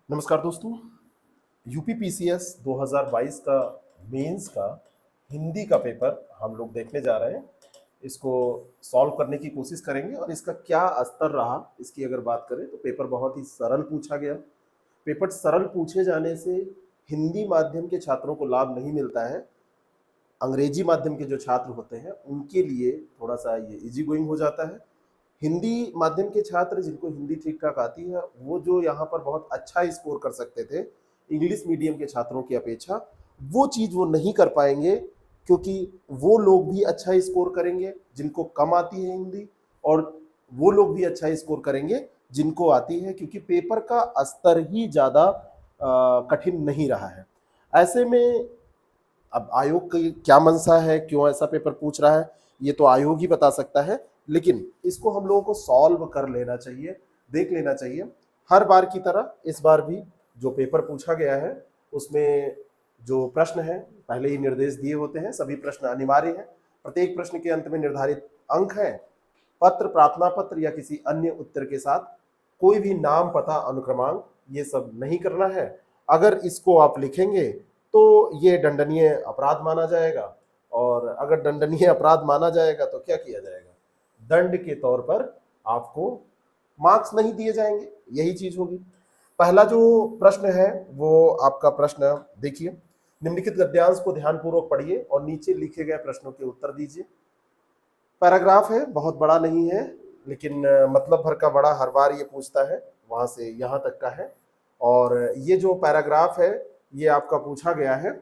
नमस्कार दोस्तों। UP PCS 2022 का मेंस का हिंदी का पेपर हम लोग देखने जा रहे हैं। इसको सॉल्व करने की कोशिश करेंगे और इसका क्या स्तर रहा इसकी अगर बात करें तो पेपर बहुत ही सरल पूछा गया। पेपर सरल पूछे जाने से हिंदी माध्यम के छात्रों को लाभ नहीं मिलता है। अंग्रेजी माध्यम के जो छात्र होते हैं उनके लिए थोड़ा सा ये इजी गोइंग हो जाता है। हिंदी माध्यम के छात्र जिनको हिंदी ठीक ठाक आती है वो जो यहाँ पर बहुत अच्छा स्कोर कर सकते थे इंग्लिश मीडियम के छात्रों की अपेक्षा, वो चीज़ वो नहीं कर पाएंगे क्योंकि वो लोग भी अच्छा स्कोर करेंगे जिनको कम आती है हिंदी, और वो लोग भी अच्छा स्कोर करेंगे जिनको आती है, क्योंकि पेपर का स्तर ही ज़्यादा कठिन नहीं रहा है। ऐसे में अब आयोग की क्या मंशा है, क्यों ऐसा पेपर पूछ रहा है, ये तो आयोग ही बता सकता है। लेकिन इसको हम लोगों को सॉल्व कर लेना चाहिए, देख लेना चाहिए। हर बार की तरह इस बार भी जो पेपर पूछा गया है उसमें जो प्रश्न है पहले ही निर्देश दिए होते हैं। सभी प्रश्न अनिवार्य हैं। प्रत्येक प्रश्न के अंत में निर्धारित अंक है। पत्र, प्रार्थना पत्र या किसी अन्य उत्तर के साथ कोई भी नाम, पता, अनुक्रमांक ये सब नहीं करना है। अगर इसको आप लिखेंगे तो ये दंडनीय अपराध माना जाएगा, और अगर दंडनीय अपराध माना जाएगा तो क्या किया जाएगा? दंड के तौर पर आपको मार्क्स नहीं दिए जाएंगे, यही चीज होगी। पहला जो प्रश्न है वो आपका प्रश्न देखिए। निम्नलिखित गद्यांश को ध्यानपूर्वक पढ़िए और नीचे लिखे गए प्रश्नों के उत्तर दीजिए। पैराग्राफ है, बहुत बड़ा नहीं है, लेकिन मतलब भर का बड़ा हर बार ये पूछता है, वहां से यहाँ तक का है। और ये जो पैराग्राफ है ये आपका पूछा गया है।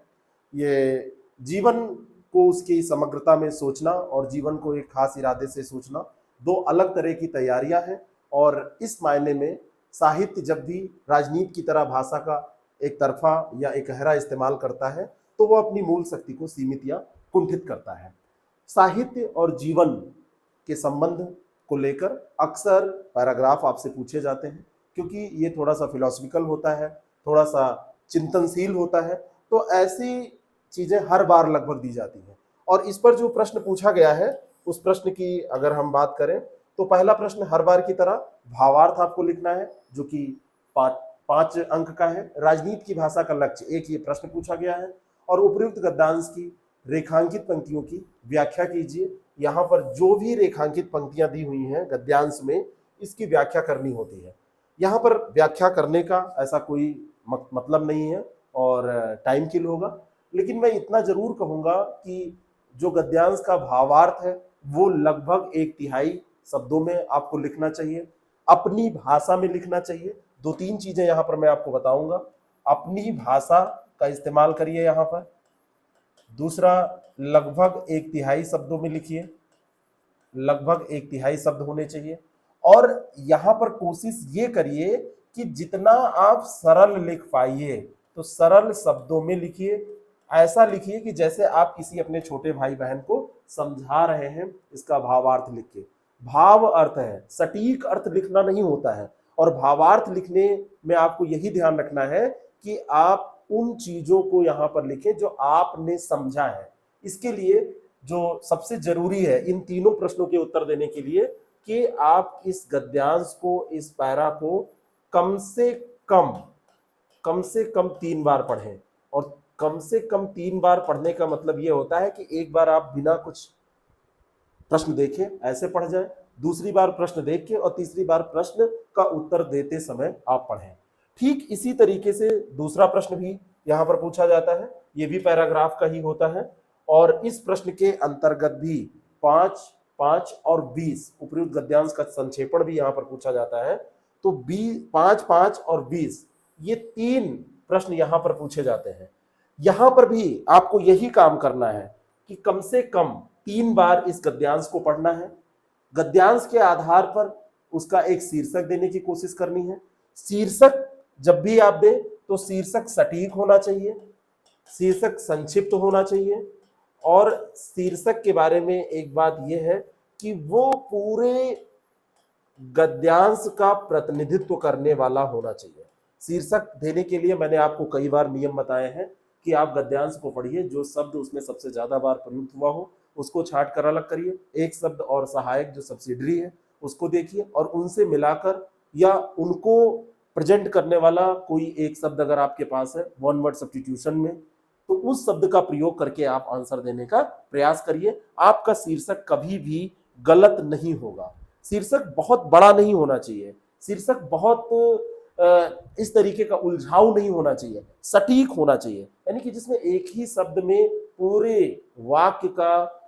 ये जीवन को उसकी समग्रता में सोचना और जीवन को एक खास इरादे से सोचना दो अलग तरह की तैयारियां हैं। और इस मायने में साहित्य जब भी राजनीति की तरह भाषा का एक तरफा या एक गहरा इस्तेमाल करता है तो वो अपनी मूल शक्ति को सीमित या कुंठित करता है। साहित्य और जीवन के संबंध को लेकर अक्सर पैराग्राफ आपसे पूछे जाते हैं, क्योंकि ये थोड़ा सा फिलोसफिकल होता है, थोड़ा सा चिंतनशील होता है। तो ऐसी चीजें हर बार लगभग दी जाती हैं। और इस पर जो प्रश्न पूछा गया है उस प्रश्न की अगर हम बात करें तो पहला प्रश्न हर बार की तरह भावार्थ आपको लिखना है, जो कि 5 अंक का है। राजनीति की भाषा का लक्ष्य, एक ये प्रश्न पूछा गया है। और उपयुक्त गद्यांश की रेखांकित पंक्तियों की व्याख्या कीजिए। यहाँ पर जो भी रेखांकित पंक्तियां दी हुई हैं गद्यांश में, इसकी व्याख्या करनी होती है। यहाँ पर व्याख्या करने का ऐसा कोई मतलब नहीं है और टाइम किल होगा। लेकिन मैं इतना जरूर कहूंगा कि जो गद्यांश का भावार्थ है वो लगभग 1/3 शब्दों में आपको लिखना चाहिए, अपनी भाषा में लिखना चाहिए। 2-3 चीजें यहाँ पर मैं आपको बताऊंगा। अपनी भाषा का इस्तेमाल करिए यहाँ पर। दूसरा, लगभग 1/3 शब्दों में लिखिए, लगभग 1/3 शब्द होने चाहिए। और यहाँ पर कोशिश ये करिए कि जितना आप सरल लिख पाइए तो सरल शब्दों में लिखिए। ऐसा लिखिए कि जैसे आप किसी अपने छोटे भाई बहन को समझा रहे हैं, इसका भावार्थ लिख के। भाव अर्थ है, सटीक अर्थ लिखना नहीं होता है। और भावार्थ लिखने में आपको यही ध्यान रखना है कि आप उन चीजों को यहाँ पर लिखें जो आपने समझा है। इसके लिए जो सबसे जरूरी है इन तीनों प्रश्नों के उत्तर देने के लिए कि आप इस गद्यांश को, इस पैरा को कम से कम 3 बार पढ़ें। और कम से कम 3 बार पढ़ने का मतलब यह होता है कि एक बार आप बिना कुछ प्रश्न देखे ऐसे पढ़ जाए, दूसरी बार प्रश्न देख के और तीसरी बार प्रश्न का उत्तर देते समय आप पढ़ें। ठीक इसी तरीके से दूसरा प्रश्न भी यहाँ पर पूछा जाता है, ये भी पैराग्राफ का ही होता है। और इस प्रश्न के अंतर्गत भी 5, 5 और 20 उपयुक्त गद्यांश का संक्षेपण भी यहाँ पर पूछा जाता है। तो 5, 5 और 20 ये 3 प्रश्न यहाँ पर पूछे जाते हैं। यहाँ पर भी आपको यही काम करना है कि कम से कम 3 बार इस गद्यांश को पढ़ना है। गद्यांश के आधार पर उसका एक शीर्षक देने की कोशिश करनी है। शीर्षक जब भी आप दें तो शीर्षक सटीक होना चाहिए, शीर्षक संक्षिप्त होना चाहिए। और शीर्षक के बारे में एक बात यह है कि वो पूरे गद्यांश का प्रतिनिधित्व करने वाला होना चाहिए। शीर्षक देने के लिए मैंने आपको कई बार नियम बताए हैं कि आप गद्यांश को पढ़िए, जो शब्द उसमें सबसे ज्यादा बार प्रयुक्त हुआ हो उसको छांट कर अलग करिए। एक शब्द और सहायक जो सब्सिडरी है उसको देखिए और उनसे मिलाकर या उनको प्रेजेंट करने वाला कोई एक शब्द अगर आपके पास है वन वर्ड सब्स्टिट्यूशन में, तो उस शब्द का प्रयोग करके आप आंसर देने का प्रयास करिए। आपका शीर्षक कभी भी गलत नहीं होगा। शीर्षक बहुत बड़ा नहीं होना चाहिए, शीर्षक बहुत इस तरीके का उलझाऊ नहीं होना चाहिए, सटीक होना चाहिए, यानी कि जिसमें एक ही शब्द में पूरे वाक्य का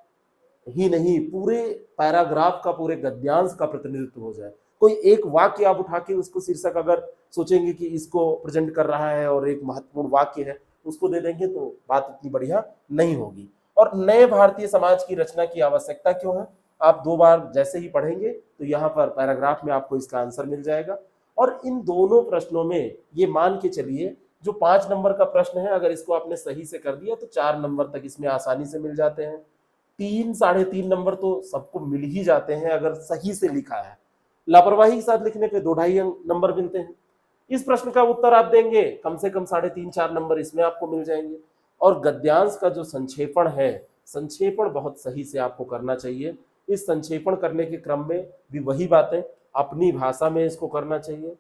ही नहीं, पूरे पैराग्राफ का, पूरे गद्यांश का प्रतिनिधित्व हो जाए। कोई एक वाक्य आप उठा के उसको शीर्षक अगर सोचेंगे कि इसको प्रेजेंट कर रहा है और एक महत्वपूर्ण वाक्य है, उसको दे देंगे तो बात इतनी बढ़िया नहीं होगी। और नए भारतीय समाज की रचना की आवश्यकता क्यों है, आप 2 बार जैसे ही पढ़ेंगे तो यहाँ पर पैराग्राफ में आपको इसका आंसर मिल जाएगा। और इन दोनों प्रश्नों में ये मान के चलिए जो 5 नंबर का प्रश्न है, अगर इसको आपने सही से कर दिया तो 4 नंबर तक इसमें आसानी से मिल जाते हैं। 3 साढ़े 3 नंबर तो सबको मिल ही जाते हैं अगर सही से लिखा है। लापरवाही के साथ लिखने पे 2-2.5 नंबर मिलते हैं। इस प्रश्न का उत्तर आप देंगे कम से कम 3.5-4 नंबर इसमें आपको मिल जाएंगे। और गद्यांश का जो संक्षेपण है, संक्षेपण बहुत सही से आपको करना चाहिए। इस संक्षेपण करने के क्रम में भी वही बातें, अपनी भाषा में इसको करना चाहिए।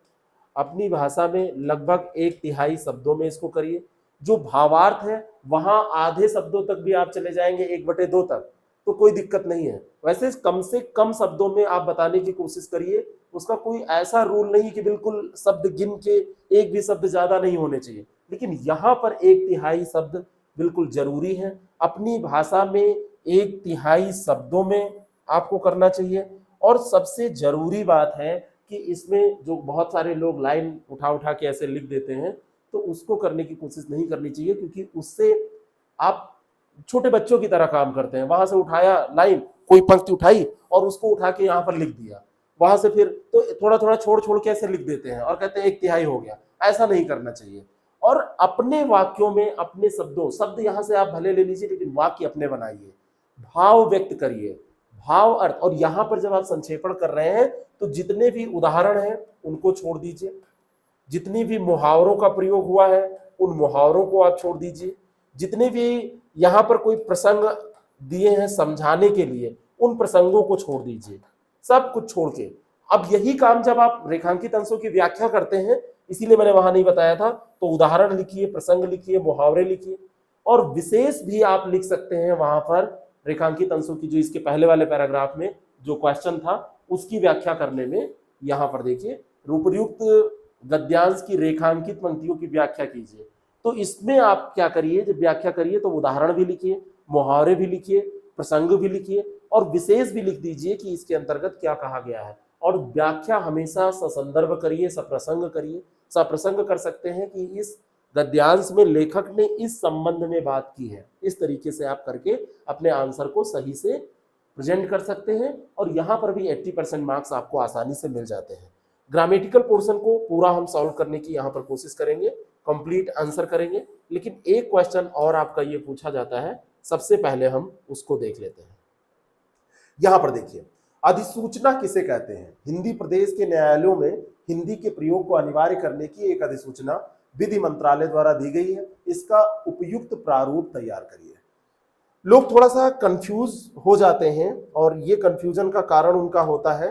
अपनी भाषा में लगभग 1/3 शब्दों में इसको करिए। जो भावार्थ है वहां आधे शब्दों तक भी आप चले जाएंगे, 1/2 तक, तो कोई दिक्कत नहीं है। वैसे कम से कम शब्दों में आप बताने की कोशिश करिए। उसका कोई ऐसा रूल नहीं कि बिल्कुल शब्द गिन के एक भी शब्द ज्यादा नहीं होने चाहिए, लेकिन यहाँ पर 1/3 शब्द बिल्कुल जरूरी है। अपनी भाषा में 1/3 शब्दों में आपको करना चाहिए। और सबसे जरूरी बात है कि इसमें जो बहुत सारे लोग लाइन उठा उठा के ऐसे लिख देते हैं, तो उसको करने की कोशिश नहीं करनी चाहिए, क्योंकि उससे आप छोटे बच्चों की तरह काम करते हैं। वहां से उठाया लाइन, कोई पंक्ति उठाई और उसको उठा के यहाँ पर लिख दिया, वहां से फिर तो थोड़ा थोड़ा छोड़ छोड़ के ऐसे लिख देते हैं और कहते हैं 1/3 हो गया। ऐसा नहीं करना चाहिए। और अपने वाक्यों में अपने शब्दों, शब्द यहाँ से आप भले ले लीजिए लेकिन वाक्य अपने बनाइए, भाव व्यक्त करिए, भाव अर्थ। और यहाँ पर जब आप संक्षेपण कर रहे हैं तो जितने भी उदाहरण हैं उनको छोड़ दीजिए, जितनी भी मुहावरों का प्रयोग हुआ है उन मुहावरों को आप छोड़ दीजिए, जितने भी यहाँ पर कोई प्रसंग दिए हैं समझाने के लिए उन प्रसंगों को छोड़ दीजिए, सब कुछ छोड़ के। अब यही काम जब आप रेखांकित अंशों की व्याख्या करते हैं, इसीलिए मैंने वहां नहीं बताया था, तो उदाहरण लिखिए, प्रसंग लिखिए, मुहावरे लिखिए, और विशेष भी आप लिख सकते हैं वहां पर रेखांकित अंशों की। जो इसके पहले वाले पैराग्राफ में जो क्वेश्चन था उसकी व्याख्या करने में यहाँ पर देखिए, रूपयुक्त गद्यांश की रेखांकित पंक्तियों की व्याख्या कीजिए। तो इसमें आप क्या करिए, जब व्याख्या करिए तो उदाहरण भी लिखिए, मुहावरे भी लिखिए, प्रसंग भी लिखिए, और विशेष भी लिख दीजिए कि इसके अंतर्गत क्या कहा गया है। और व्याख्या हमेशा ससंदर्भ करिए, सप्रसंग करिए। सप्रसंग कर सकते हैं कि इस गद्यांश में लेखक ने इस संबंध में बात की है। इस तरीके से आप करके अपने आंसर को सही से प्रेजेंट कर सकते हैं, और यहाँ पर भी 80% मार्क्स आपको आसानी से मिल जाते हैं। ग्रामेटिकल पोर्शन को पूरा हम सॉल्व करने की यहाँ पर कोशिश करेंगे, कंप्लीट आंसर करेंगे। लेकिन एक क्वेश्चन और आपका ये पूछा जाता है, सबसे पहले हम उसको देख लेते हैं। यहाँ पर देखिए, अधिसूचना किसे कहते हैं? हिंदी प्रदेश के न्यायालयों में हिंदी के प्रयोग को अनिवार्य करने की एक अधिसूचना विधि मंत्रालय द्वारा दी गई है। इसका उपयुक्त प्रारूप तैयार करिए। लोग थोड़ा सा कंफ्यूज हो जाते हैं, और ये कंफ्यूजन का कारण उनका होता है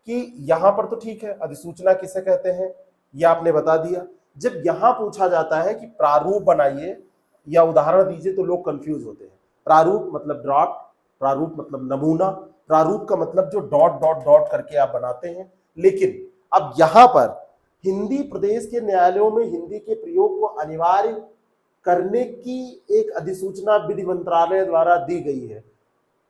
कि यहाँ पर तो ठीक है अधिसूचना किसे कहते हैं, ये आपने बता दिया। जब यहाँ पूछा जाता है कि प्रारूप बनाइए या उदाहरण दीजिए, तो लोग कंफ्यूज होते हैं। प्रारूप मतलब ड्राफ्ट, प्रारूप मतलब नमूना, प्रारूप का मतलब जो डॉट डॉट डॉट करके आप बनाते हैं। लेकिन अब यहाँ पर हिंदी प्रदेश के न्यायालयों में हिंदी के प्रयोग को अनिवार्य करने की एक अधिसूचना विधि मंत्रालय द्वारा दी गई है,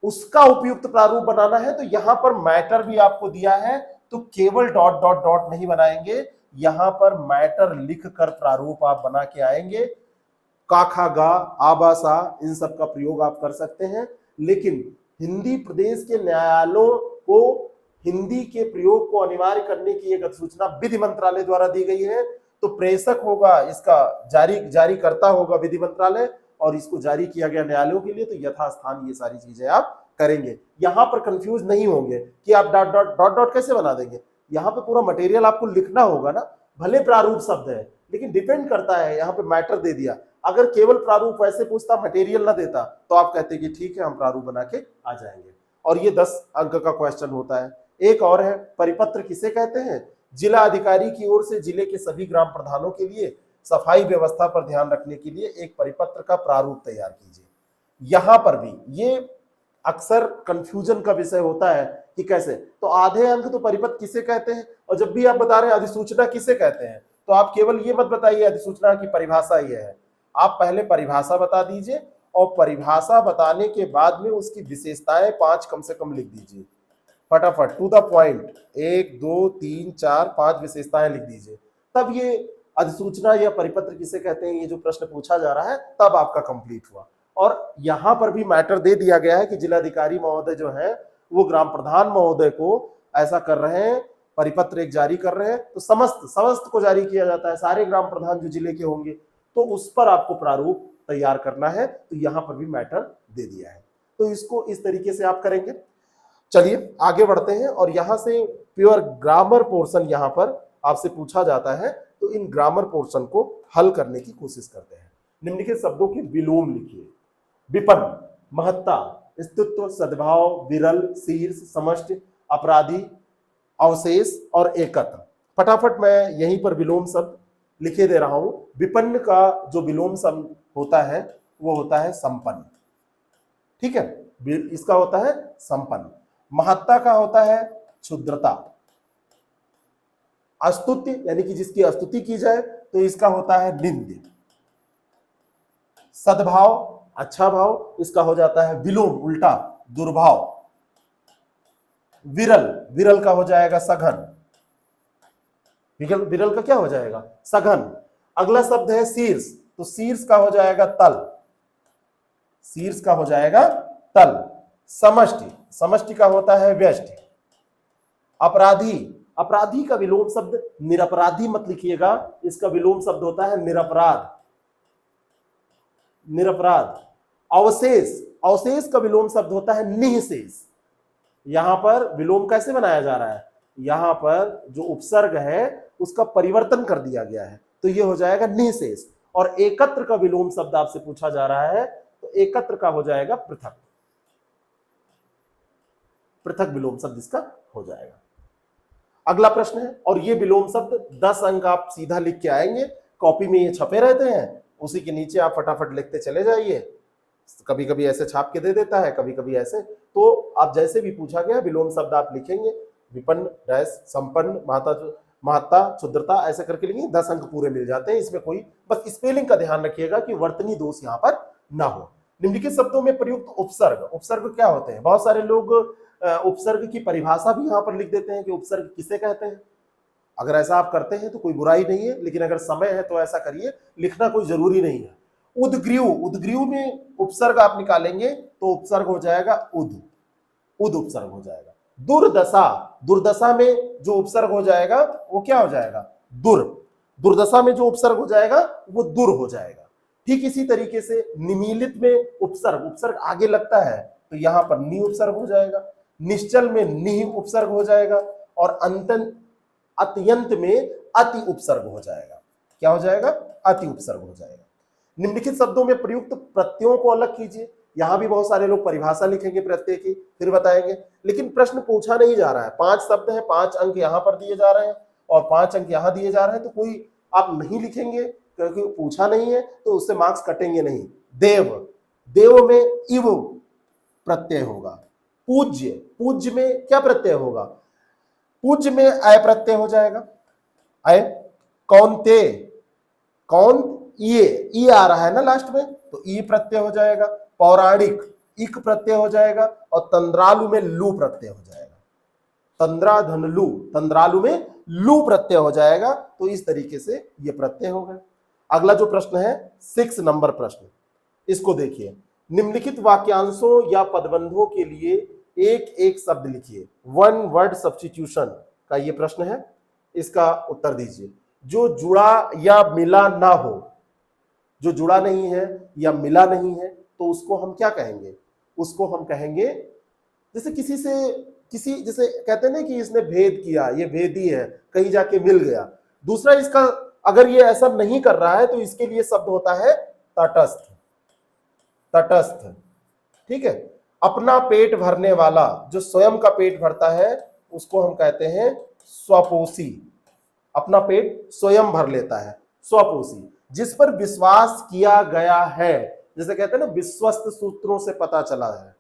उसका उपयुक्त प्रारूप बनाना है। तो यहाँ पर मैटर भी आपको दिया है, तो केवल डॉट डॉट डॉट नहीं बनाएंगे, यहाँ पर मैटर लिख कर प्रारूप आप बना के आएंगे। का, खा, गा, आबा, सा, इन सब का प्रयोग आप कर सकते हैं। लेकिन हिंदी प्रदेश के न्यायालयों को हिंदी के प्रयोग को अनिवार्य करने की एक अधिसूचना विधि मंत्रालय द्वारा दी गई है, तो प्रेषक होगा इसका, जारी करता होगा विधि मंत्रालय, और इसको जारी किया गया न्यायालयों के लिए। तो यथास्थान ये सारी चीजें आप करेंगे। यहाँ पर कंफ्यूज नहीं होंगे कि आप डॉट डॉट डॉट डॉट कैसे बना देंगे। यहाँ पे पूरा मटेरियल आपको लिखना होगा ना, भले प्रारूप शब्द है लेकिन डिपेंड करता है। यहाँ पे मैटर दे दिया, अगर केवल प्रारूप वैसे पूछता, मटेरियल ना देता, तो आप कहते कि ठीक है हम प्रारूप बना के आ जाएंगे। और ये 10 अंक का क्वेश्चन होता है। एक और है, परिपत्र किसे कहते हैं? जिला अधिकारी की ओर से जिले के सभी ग्राम प्रधानों के लिए सफाई व्यवस्था पर ध्यान रखने के लिए एक परिपत्र का प्रारूप तैयार कीजिए। यहां पर भी ये अक्सर कंफ्यूजन का विषय होता है कि कैसे, तो आधे अंक तो परिपत्र किसे कहते हैं, और जब भी आप बता रहे हैं अधिसूचना किसे कहते हैं, तो आप केवल ये मत बताइए अधिसूचना की परिभाषा ये है, आप पहले परिभाषा बता दीजिए और परिभाषा बताने के बाद में उसकी विशेषताएं 5 कम से कम लिख दीजिए, फटाफट टू द पॉइंट, 1 2 3 4 5 विशेषताएं लिख दीजिए। तब ये अधिसूचना या परिपत्र किसे कहते हैं, ये जो प्रश्न पूछा जा रहा है, तब आपका कंप्लीट हुआ। और यहां पर भी मैटर दे दिया गया है कि जिलाधिकारी महोदय जो है वो ग्राम प्रधान महोदय को ऐसा कर रहे हैं, परिपत्र एक जारी कर रहे हैं, तो समस्त को जारी किया जाता है, सारे ग्राम प्रधान जो जिले के होंगे, तो उस पर आपको प्रारूप तैयार करना है। तो यहां पर भी मैटर दे दिया है, तो इसको इस तरीके से आप करेंगे। चलिए आगे बढ़ते हैं, और यहां से प्योर ग्रामर पोर्शन यहां पर आपसे पूछा जाता है, तो इन ग्रामर पोर्शन को हल करने की कोशिश करते हैं। निम्नलिखित शब्दों के विलोम लिखिए। विपन्न, महत्ता, अस्तित्व, सद्भाव, विरल, शीर्ष, समष्टि, अपराधी, अवशेष और एकत्र। फटाफट मैं यहीं पर विलोम शब्द लिखे दे रहा हूं। विपन्न का जो विलोम शब्द होता है वो होता है संपन्न, ठीक है, इसका होता है संपन्न। महत्ता का होता है क्षुद्रता। अस्तुत्य यानी कि जिसकी स्तुति की जाए, तो इसका होता है निंद्य। सद्भाव, अच्छा भाव, इसका हो जाता है विलोम, उल्टा, दुर्भाव। विरल, विरल का हो जाएगा सघन। विरल का क्या हो जाएगा, सघन। अगला शब्द है शीर्ष, तो शीर्ष का हो जाएगा तल, शीर्ष का हो जाएगा तल। समष्टि, समष्टि का होता है व्यष्टि। अपराधी, अपराधी का विलोम शब्द निरपराधी मत लिखिएगा, इसका विलोम शब्द होता है निरपराध, निरपराध। अवशेष, अवशेष का विलोम शब्द होता है निःशेष। यहां पर विलोम कैसे बनाया जा रहा है, यहां पर जो उपसर्ग है उसका परिवर्तन कर दिया गया है, तो ये हो जाएगा निःशेष। और एकत्र का विलोम शब्द आपसे पूछा जा रहा है, तो एकत्र का हो जाएगा पृथक, पृथक विलोम शब्द इसका हो जाएगा। अगला प्रश्न है, और ये विलोम शब्द 10 अंक आप सीधा लिख के आएंगे, कॉपी में ये छपे रहते हैं, उसी के नीचे आप फटाफट लिखते चले जाइए। कभी कभी ऐसे छाप के दे देता है, कभी कभी ऐसे, तो आप जैसे भी पूछा गया विलोम शब्द आप लिखेंगे, विपन्न डैश संपन्न, महत्ता, क्षुद्रता, ऐसे करके लिखेंगे, 10 अंक पूरे मिल जाते हैं। इसमें कोई बस स्पेलिंग का ध्यान रखिएगा कि वर्तनी दोष यहाँ पर ना हो। निम्नलिखित शब्दों में प्रयुक्त उपसर्ग, उपसर्ग क्या होते हैं, बहुत सारे लोग उपसर्ग की परिभाषा भी यहाँ पर लिख देते हैं कि उपसर्ग किसे कहते हैं। अगर ऐसा आप करते हैं तो कोई बुराई नहीं है, लेकिन अगर समय है तो ऐसा करिए, लिखना कोई जरूरी नहीं है। उद्ग्रीव, उद्ग्रीव में उपसर्ग आप निकालेंगे तो उपसर्ग हो जाएगा उद, उद उपसर्ग हो जाएगा। दुर्दशा, दुर्दशा में जो उपसर्ग हो जाएगा वो क्या हो जाएगा, दुर, दुर्दशा में जो उपसर्ग हो जाएगा वो दुर हो जाएगा। ठीक इसी तरीके से निमीलित में उपसर्ग, उपसर्ग आगे लगता है तो यहां पर नि उपसर्ग हो जाएगा, निश्चल में निह उपसर्ग हो जाएगा, और अत्यंत में अति उपसर्ग हो जाएगा। क्या हो जाएगा, अति उपसर्ग हो जाएगा। निम्नलिखित शब्दों में प्रयुक्त प्रत्ययों को अलग कीजिए। यहां भी बहुत सारे लोग परिभाषा लिखेंगे प्रत्यय की, फिर बताएंगे, लेकिन प्रश्न पूछा नहीं जा रहा है। 5 शब्द हैं, 5 अंक यहां पर दिए जा रहे हैं और 5 अंक यहां दिए जा रहे हैं, तो कोई आप नहीं लिखेंगे क्योंकि पूछा नहीं है, तो उससे मार्क्स कटेंगे नहीं। देव, देव में इव प्रत्यय होगा। पूज्य, पूज्य में क्या प्रत्यय होगा, पूज्य में अय प्रत्यय हो जाएगा, अय। कौनते, कौन ये आ रहा है ना लास्ट में, तो ई प्रत्यय हो जाएगा। पौराणिक, इक प्रत्यय हो जाएगा, और तंद्रालु में लू प्रत्यय हो जाएगा। तंद्रा धन लू, तंद्रालु में लू प्रत्यय हो जाएगा। तो इस तरीके से ये प्रत्यय हो गए। अगला जो प्रश्न है 6 नंबर प्रश्न, इसको देखिए। निम्नलिखित वाक्यांशों या पदबंधों के लिए एक एक शब्द लिखिए। 1 वर्ड सब्स्टिट्यूशन का ये प्रश्न है, इसका उत्तर दीजिए। जो जुड़ा या मिला ना हो, जो जुड़ा नहीं है या मिला नहीं है, तो उसको हम क्या कहेंगे, उसको हम कहेंगे जैसे किसी से किसी, जैसे कहते हैं ना कि इसने भेद किया, ये भेदी है, कहीं जाके मिल गया। दूसरा इसका, अगर ये ऐसा नहीं कर रहा है तो इसके लिए शब्द होता है तटस्थ, तटस्थ, ठीक है। अपना पेट भरने वाला, जो स्वयं का पेट भरता है, उसको हम कहते हैं स्वपोषी, अपना पेट स्वयं भर लेता है, स्वपोषी, जिस पर विश्वास किया गया है, जैसे कहते हैं ना विश्वस्त सूत्रों से पता चला है,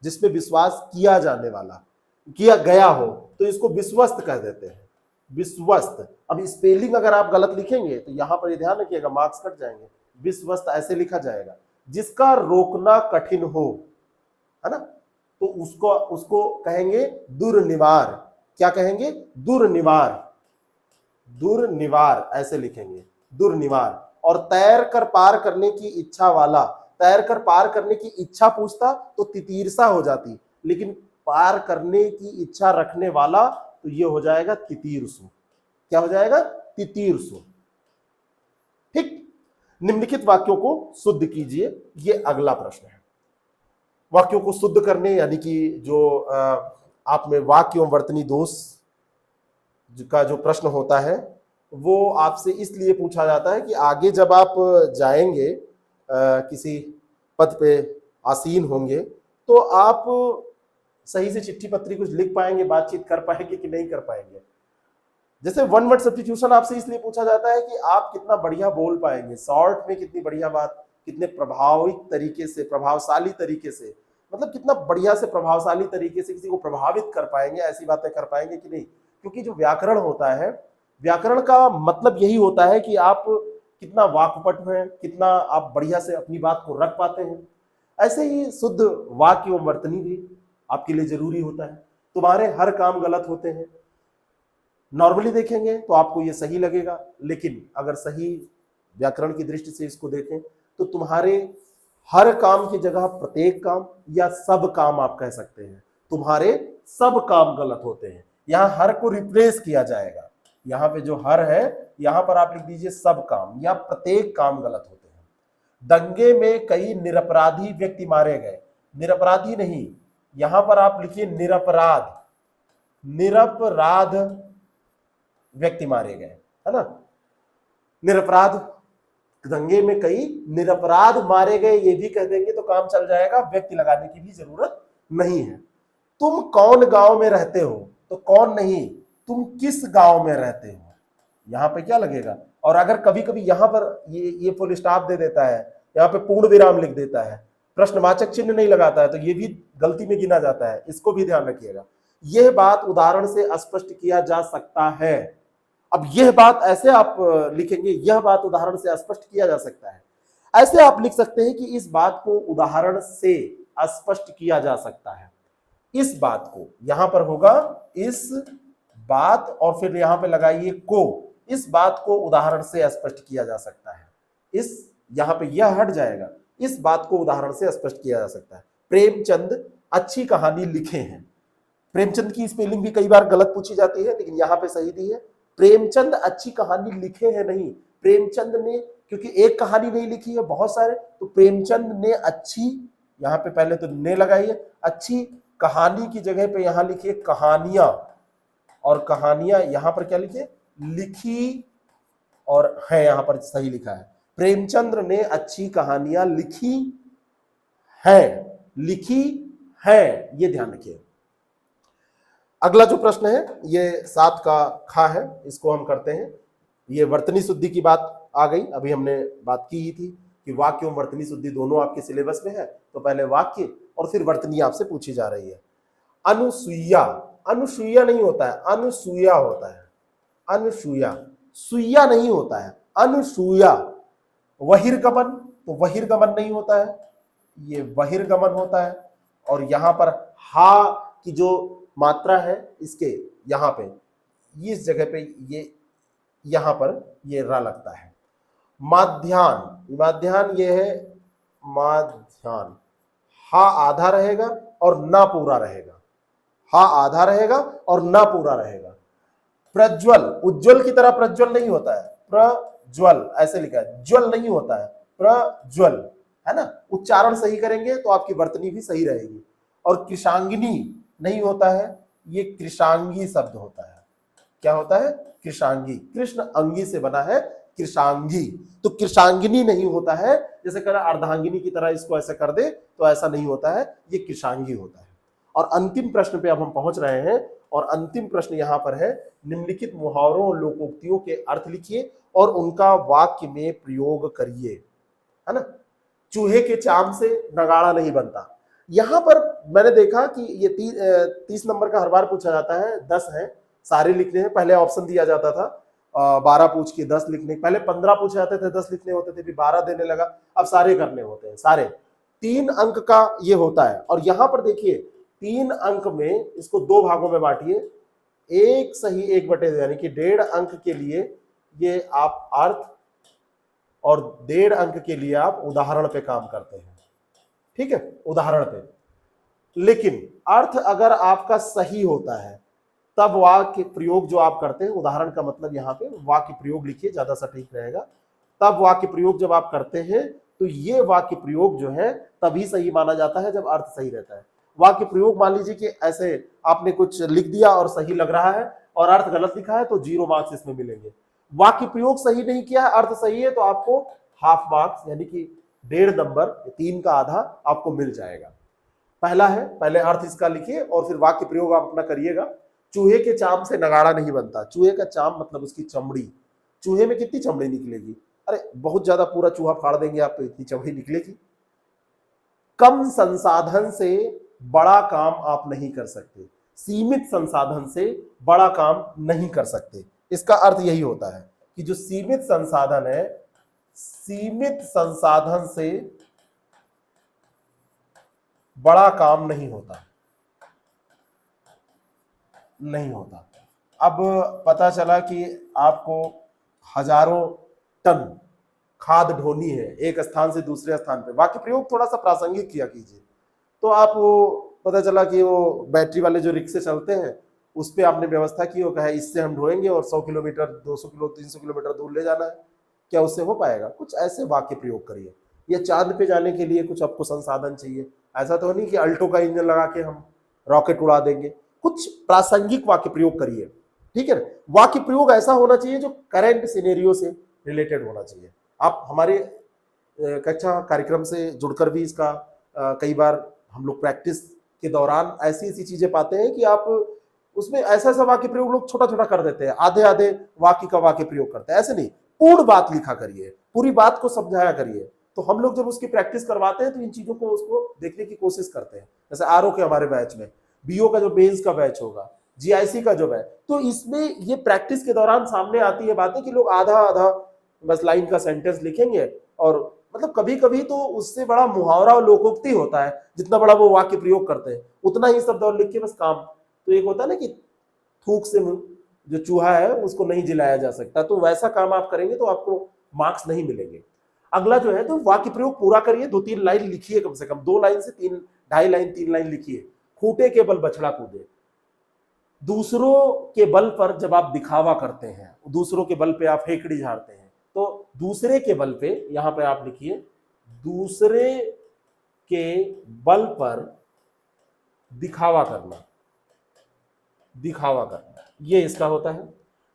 जिसपे विश्वास किया जाने वाला, किया गया हो तो इसको विश्वस्त कह देते हैं, विश्वस्त। अब स्पेलिंग अगर आप गलत लिखेंगे तो यहां पर ये ध्यान रखिएगा, मार्क्स कट जाएंगे। विश्वस्त ऐसे लिखा जाएगा, जिसका रोकना कठिन हो, है ना, तो उसको उसको कहेंगे दुर्निवार। क्या कहेंगे? दुर्निवार, दुर्निवार ऐसे लिखेंगे, दुर्निवार। और तैर कर पार करने की इच्छा वाला, तैर कर पार करने की इच्छा पूछता तो तितीर्षा हो जाती, लेकिन पार करने की इच्छा रखने वाला तो ये हो जाएगा तितीर्षु। क्या हो जाएगा? तितीर्षु। ठीक, निम्नलिखित वाक्यों को शुद्ध कीजिए, ये अगला प्रश्न है। वाक्यों को शुद्ध करने यानी कि जो आप में वाक्य एवं वर्तनी दोष का जो प्रश्न होता है वो आपसे इसलिए पूछा जाता है कि आगे जब आप जाएंगे किसी पद पे आसीन होंगे तो आप सही से चिट्ठी पत्री कुछ लिख पाएंगे, बातचीत कर पाएंगे कि नहीं कर पाएंगे। जैसे वन वर्ड सब्स्टिट्यूशन आपसे इसलिए पूछा जाता है कि आप कितना बढ़िया बोल पाएंगे, शॉर्ट में कितनी बढ़िया बात, कितने प्रभावित तरीके से, प्रभावशाली तरीके से, मतलब कितना बढ़िया से प्रभावशाली तरीके से किसी को प्रभावित कर पाएंगे, ऐसी बातें कर पाएंगे कि नहीं। क्योंकि जो व्याकरण होता है, व्याकरण का मतलब यही होता है कि आप कितना वाक्पटु हैं, कितना आप बढ़िया से अपनी बात को रख पाते हैं। ऐसे ही शुद्ध वाक्य एवं वर्तनी भी आपके लिए जरूरी होता है। तुम्हारे हर काम गलत होते हैं, नॉर्मली देखेंगे तो आपको ये सही लगेगा, लेकिन अगर सही व्याकरण की दृष्टि से इसको देखें तो तुम्हारे हर काम की जगह प्रत्येक काम या सब काम आप कह सकते हैं, तुम्हारे सब काम गलत होते हैं। यहां हर को रिप्लेस किया जाएगा, यहां पे जो हर है यहां पर आप लिख दीजिए सब काम या प्रत्येक काम गलत होते हैं। दंगे में कई निरपराधी व्यक्ति मारे गए, निरपराधी नहीं, यहां पर आप लिखिए निरपराध, निरपराध व्यक्ति मारे गए, है ना। निरपराध, दंगे में कई निरपराध मारे गए ये भी कह देंगे तो काम चल जाएगा, व्यक्ति लगाने की भी जरूरत नहीं है। तुम कौन गांव में रहते हो, तो कौन नहीं, तुम किस गांव में रहते हो, यहां पे क्या लगेगा। और अगर कभी कभी यहां पर ये फुल स्टॉप दे देता है, यहां पे पूर्ण विराम लिख देता है, प्रश्नवाचक चिन्ह नहीं लगाता है, तो ये भी गलती में गिना जाता है, इसको भी ध्यान रखिएगा। यह बात उदाहरण से स्पष्ट किया जा सकता है। अब यह बात ऐसे आप लिखेंगे, यह बात उदाहरण से स्पष्ट किया जा सकता है, ऐसे आप लिख सकते हैं कि इस बात को उदाहरण से स्पष्ट किया जा सकता है। इस बात को यहां पर होगा इस बात और फिर यहां पे लगाइए को, इस बात को उदाहरण से स्पष्ट किया जा सकता है। इस यहां पे यह हट जाएगा, इस बात को उदाहरण से स्पष्ट किया जा सकता है। प्रेमचंद अच्छी कहानी लिखे हैं, प्रेमचंद की स्पेलिंग भी कई बार गलत पूछी जाती है, लेकिन यहां पे सही दी है। प्रेमचंद अच्छी कहानी लिखे हैं नहीं, प्रेमचंद ने, क्योंकि एक कहानी नहीं लिखी है, बहुत सारे, तो प्रेमचंद ने अच्छी, यहां पे पहले तो ने लगाइए, अच्छी कहानी की जगह पे यहां लिखिए कहानियां, और कहानियां यहां पर क्या लिखिए, लिखी, और है यहां पर सही लिखा है, प्रेमचंद्र ने अच्छी कहानियां लिखी है, लिखी है, ये ध्यान रखिए। अगला जो प्रश्न है ये 7 का खा है, इसको हम करते हैं। ये वर्तनी शुद्धि की बात आ गई, अभी हमने बात की ही थी कि वाक्य और वर्तनी शुद्धि दोनों आपके सिलेबस में है, तो पहले वाक्य और फिर वर्तनी आपसे पूछी जा रही है। अनुसुईया, अनुसुईया नहीं होता है, अनुसुईया होता है, अनुसुईया, सुईया नहीं होता है, अनुसुईया। बहिर्गमन, तो बहिर्गमन नहीं होता है, ये बहिर्गमन होता है। और यहां पर हा की जो मात्रा है इसके यहां पे, इस जगह पे ये यहां पर ये रा लगता है। माध्यान, माध्यान ये है माध्यान, हा आधा रहेगा और ना पूरा रहेगा, हा आधा रहेगा और ना पूरा रहेगा। प्रज्वल, उज्ज्वल की तरह प्रज्वल नहीं होता है, प्रज्वल ऐसे लिखा है, ज्वल नहीं होता है, प्रज्वल, है ना। उच्चारण सही करेंगे तो आपकी वर्तनी भी सही रहेगी। और कृषांगिनी नहीं होता है, ये कृषांगी शब्द होता है। क्या होता है? कृषांगी, कृष्ण अंगी से बना है कृषांगी, तो कृषांगिनी नहीं होता है। जैसे कह रहा अर्धांगिनी की तरह इसको ऐसे कर दे तो ऐसा नहीं होता है, ये कृषांगी होता है। और अंतिम प्रश्न पे अब हम पहुंच रहे हैं, और अंतिम प्रश्न यहां पर है, निम्नलिखित मुहावरों और लोकोक्तियों के अर्थ लिखिए और उनका वाक्य में प्रयोग करिए, है ना। चूहे के चाम से नगाड़ा नहीं बनता। यहां पर मैंने देखा कि ये 30 नंबर का हर बार पूछा जाता है, 10 है, सारे लिखने हैं। पहले ऑप्शन दिया जाता था 12 पूछ के 10 लिखने, पहले 15 पूछे जाते थे 10 लिखने होते थे, फिर 12 देने लगा, अब सारे करने होते हैं, सारे 3 अंक का ये होता है। और यहां पर देखिए 3 अंक में इसको 2 भागों में बांटिए, एक सही 1/2 यानी कि 1.5 अंक के लिए ये आप अर्थ और 1.5 अंक के लिए आप उदाहरण पे काम करते हैं, ठीक है, उदाहरण पे। लेकिन अर्थ अगर आपका सही होता है तब वाक्य प्रयोग जो आप करते हैं, उदाहरण का मतलब यहाँ पे वाक्य प्रयोग लिखिए, ज्यादा सटीक रहेगा। तब वाक्य प्रयोग जब आप करते हैं तो ये वाक्य प्रयोग जो है तभी सही माना जाता है जब अर्थ सही रहता है। वाक्य प्रयोग मान लीजिए कि ऐसे आपने कुछ लिख दिया और सही लग रहा है और अर्थ गलत लिखा है तो 0 मार्क्स इसमें मिलेंगे। वाक्य प्रयोग सही नहीं किया है, अर्थ सही है, तो आपको हाफ मार्क्स यानी कि 1.5 नंबर, 3 का आधा आपको मिल जाएगा। पहला है, पहले अर्थ इसका लिखिए और फिर वाक्य प्रयोग आप अपना करिएगा। चूहे के चाम से नगाड़ा नहीं बनता। चूहे का चाम मतलब उसकी चमड़ी। चूहे में कितनी चमड़ी निकलेगी? अरे बहुत ज्यादा, पूरा चूहा फाड़ देंगे आप तो इतनी चमड़ी निकलेगी। कम संसाधन से बड़ा काम आप नहीं कर सकते, सीमित संसाधन से बड़ा काम नहीं कर सकते। इसका अर्थ यही होता है कि जो सीमित संसाधन है, सीमित संसाधन से बड़ा काम नहीं होता, नहीं होता। अब पता चला कि आपको हजारों टन खाद ढोनी है एक स्थान से दूसरे स्थान पे, वाक्य प्रयोग थोड़ा सा प्रासंगिक किया कीजिए। तो आप वो पता चला कि वो बैटरी वाले जो रिक्शे चलते हैं उस पर आपने व्यवस्था की, वो कहा इससे हम ढोएंगे और 100 किलोमीटर 200 किलो 300 किलोमीटर दूर ले जाना है, क्या उससे हो पाएगा? कुछ ऐसे वाक्य प्रयोग करिए। या चांद पे जाने के लिए कुछ आपको संसाधन चाहिए, ऐसा तो नहीं कि अल्टो का इंजन लगा के हम रॉकेट उड़ा देंगे। कुछ प्रासंगिक वाक्य प्रयोग करिए, ठीक है। वाक्य प्रयोग ऐसा होना चाहिए जो करंट सिनेरियो से रिलेटेड होना चाहिए। आप हमारे कक्षा कार्यक्रम से जुड़कर भी इसका कई बार हम लोग प्रैक्टिस के दौरान ऐसी ऐसी चीजें पाते हैं कि आप उसमें ऐसा ऐसा वाक्य प्रयोग लोग छोटा छोटा कर देते हैं, आधे आधे वाक्य का वाक्य प्रयोग करते हैं। ऐसे नहीं, पूर्ण बात लिखा करिए, पूरी बात को समझाया करिए। तो हम लोग जब उसकी प्रैक्टिस करवाते हैं तो इन चीजों को उसको देखने की कोशिश करते हैं। जैसे आरओ के हमारे बैच में, बीओ का जो मेंस का बैच होगा, जीआईसी का जो बैच, तो इसमें ये प्रैक्टिस के दौरान सामने आती है बातें कि लोग आधा आधा बस लाइन का सेंटेंस लिखेंगे और मतलब कभी कभी तो उससे बड़ा मुहावरा और लोकोक्ति होता है, जितना बड़ा वो वाक्य प्रयोग करते हैं उतना ही शब्द और लिख के बस काम। तो एक होता है ना कि थूक से जो चूहा है उसको नहीं जिलाया जा सकता, तो वैसा काम आप करेंगे तो आपको मार्क्स नहीं मिलेंगे। अगला जो है तो वाक्य प्रयोग पूरा करिए, 2-3 लाइन लिखिए, कम से कम 2 लाइन से 2.5 लाइन 3 लाइन लिखिए। खूंटे के बल बछड़ा कूदे। दूसरों के बल पर जब आप दिखावा करते हैं, दूसरों के बल पे आप हेकड़ी झाड़ते हैं, तो दूसरे के बल पे यहां पे आप लिखिए, दूसरे के बल पर दिखावा करना, दिखावा करना, ये इसका होता है।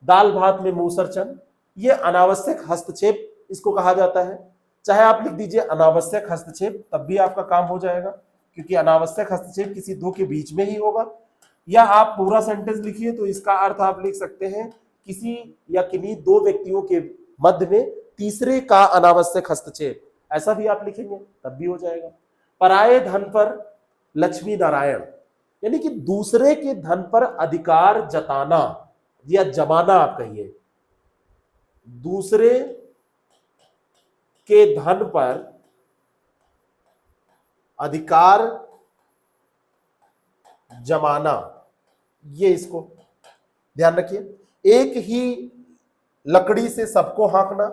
दाल भात में मूसरचन, ये अनावश्यक हस्तक्षेप इसको कहा जाता है। चाहे आप लिख दीजिए अनावश्यक हस्तक्षेप, तब भी आपका काम हो जाएगा, क्योंकि अनावश्यक हस्तक्षेप किसी दो के बीच में ही होगा। या आप पूरा सेंटेंस लिखिए तो इसका अर्थ आप लिख सकते हैं किसी या किन्हीं 2 व्यक्तियों के मध्य में तीसरे का अनावश्यक हस्तक्षेप, ऐसा भी आप लिखेंगे तब भी हो जाएगा। पराये धन पर लक्ष्मी नारायण, यानी कि दूसरे के धन पर अधिकार जताना या जमाना आप कहिए, दूसरे के धन पर अधिकार जमाना, ये इसको ध्यान रखिए। एक ही लकड़ी से सबको हाँकना,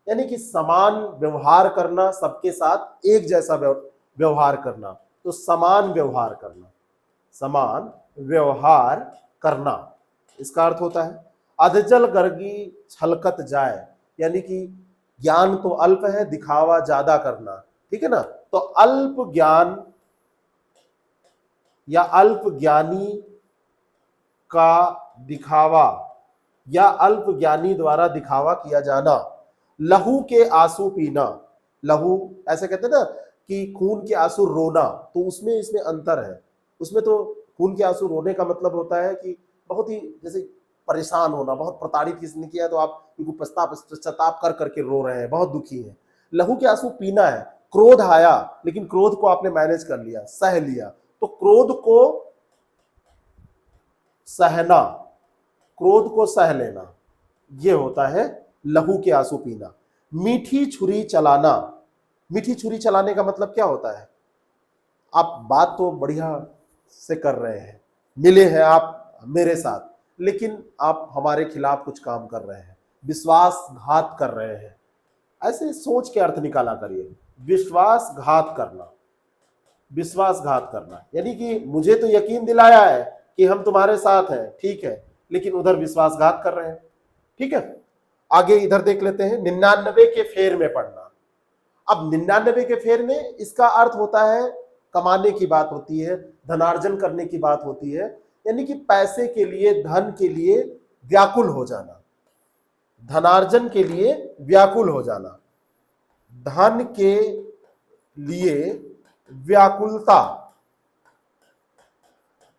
यानी कि समान व्यवहार करना, सबके साथ एक जैसा व्यवहार करना, तो समान व्यवहार करना, समान व्यवहार करना इसका अर्थ होता है। अधजल गर्गी छलकत जाए, यानी कि ज्ञान तो अल्प है, दिखावा ज्यादा करना, ठीक है ना। तो अल्प ज्ञान या अल्प ज्ञानी का दिखावा या अल्प ज्ञानी द्वारा दिखावा किया जाना। लहू के आंसू पीना, लहू ऐसे कहते हैं ना कि खून के आंसू रोना, तो उसमें इसमें अंतर है। उसमें तो खून के आंसू रोने का मतलब होता है कि बहुत ही जैसे परेशान होना, बहुत प्रताड़ित किसी ने किया तो आप उनको पश्चाताप कर करके रो रहे हैं, बहुत दुखी हैं। लहू के आंसू पीना है, क्रोध आया लेकिन क्रोध को आपने मैनेज कर लिया, सह लिया, तो क्रोध को सहना, क्रोध को सह लेना, ये होता है लहू के आंसू पीना। मीठी छुरी चलाना, मीठी छुरी चलाने का मतलब क्या होता है? आप बात तो बढ़िया से कर रहे हैं, मिले हैं आप मेरे साथ, लेकिन आप हमारे खिलाफ कुछ काम कर रहे हैं, विश्वासघात कर रहे हैं। ऐसे सोच के अर्थ निकाला करिए, विश्वासघात करना, विश्वासघात करना यानी कि मुझे तो यकीन दिलाया है कि हम तुम्हारे साथ हैं, ठीक है, लेकिन उधर विश्वासघात कर रहे हैं। ठीक है, आगे इधर देख लेते हैं, 99 के फेर में पड़ना। अब 99 के फेर में इसका अर्थ होता है कमाने की बात होती है, धनार्जन करने की बात होती है, यानी कि पैसे के लिए, धन के लिए व्याकुल हो जाना, धनार्जन के लिए व्याकुल हो जाना, धन के लिए व्याकुलता,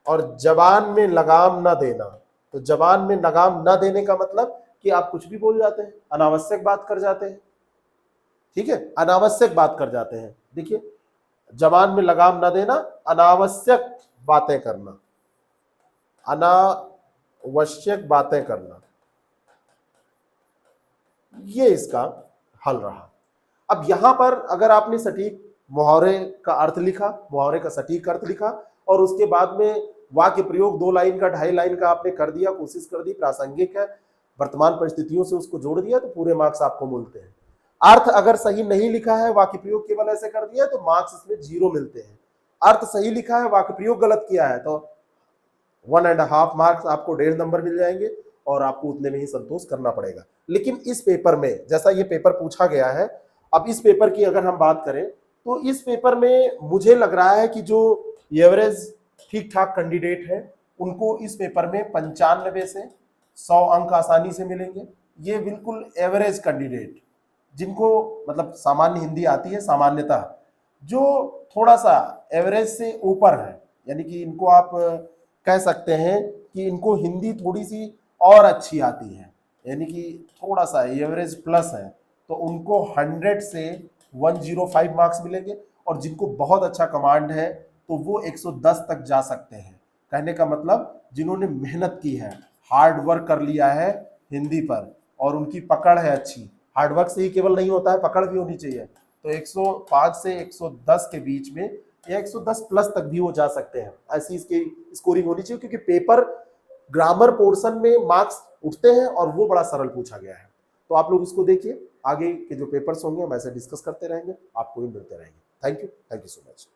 और जबान में लगाम न देना। तो जबान में लगाम न देने का मतलब कि आप कुछ भी बोल जाते हैं, अनावश्यक बात कर जाते हैं। ठीक है, अनावश्यक बात कर जाते हैं। देखिए, जबान में लगाम न देना, अनावश्यक बातें करना, अनावश्यक बातें करना, ये इसका हल रहा। अब यहां पर अगर आपने सटीक मुहावरे का अर्थ लिखा, मुहावरे का सटीक अर्थ लिखा, और उसके बाद में वाक्य प्रयोग 2 लाइन का, 2.5 लाइन का आपने कर दिया, कोशिश कर दी, प्रासंगिक है, वर्तमान परिस्थितियों से उसको जोड़ दिया, तो पूरे मार्क्स आपको मिलते हैं। अर्थ अगर सही नहीं लिखा है, वाक्य प्रयोग केवल ऐसे कर दिया, तो मार्क्स इसमें 0 मिलते हैं। अर्थ सही लिखा है, वाक्य प्रयोग गलत किया है, तो 1.5 मार्क्स आपको 1.5 नंबर मिल जाएंगे, और आपको उतने में ही संतोष करना पड़ेगा। लेकिन इस पेपर में, जैसा ये पेपर पूछा गया है, अब इस पेपर की अगर हम बात करें, तो इस पेपर में मुझे लग रहा है कि जो एवरेज ठीक ठाक कैंडिडेट है, उनको इस पेपर में 95 से 100 अंक आसानी से मिलेंगे। ये बिल्कुल एवरेज कैंडिडेट, जिनको मतलब सामान्य हिंदी आती है, सामान्यतः जो थोड़ा सा एवरेज से ऊपर है, यानी कि इनको आप कह सकते हैं कि इनको हिंदी थोड़ी सी और अच्छी आती है, यानी कि थोड़ा सा एवरेज प्लस है, तो उनको 100 से 105 मार्क्स मिलेंगे। और जिनको बहुत अच्छा कमांड है तो वो 110 तक जा सकते हैं। कहने का मतलब जिन्होंने मेहनत की है, हार्ड वर्क कर लिया है हिंदी पर, और उनकी पकड़ है अच्छी, हार्डवर्क से ही केवल नहीं होता है, पकड़ भी होनी चाहिए, तो 105 से 110 के बीच में या 110 प्लस तक भी वो जा सकते हैं। ऐसी इसकी स्कोरिंग होनी चाहिए, क्योंकि पेपर ग्रामर पोर्शन में मार्क्स उठते हैं और वो बड़ा सरल पूछा गया है। तो आप लोग इसको देखिए, आगे के जो पेपर्स होंगे हम ऐसे डिस्कस करते रहेंगे, आपको भी मिलते रहेंगे। Thank you so much.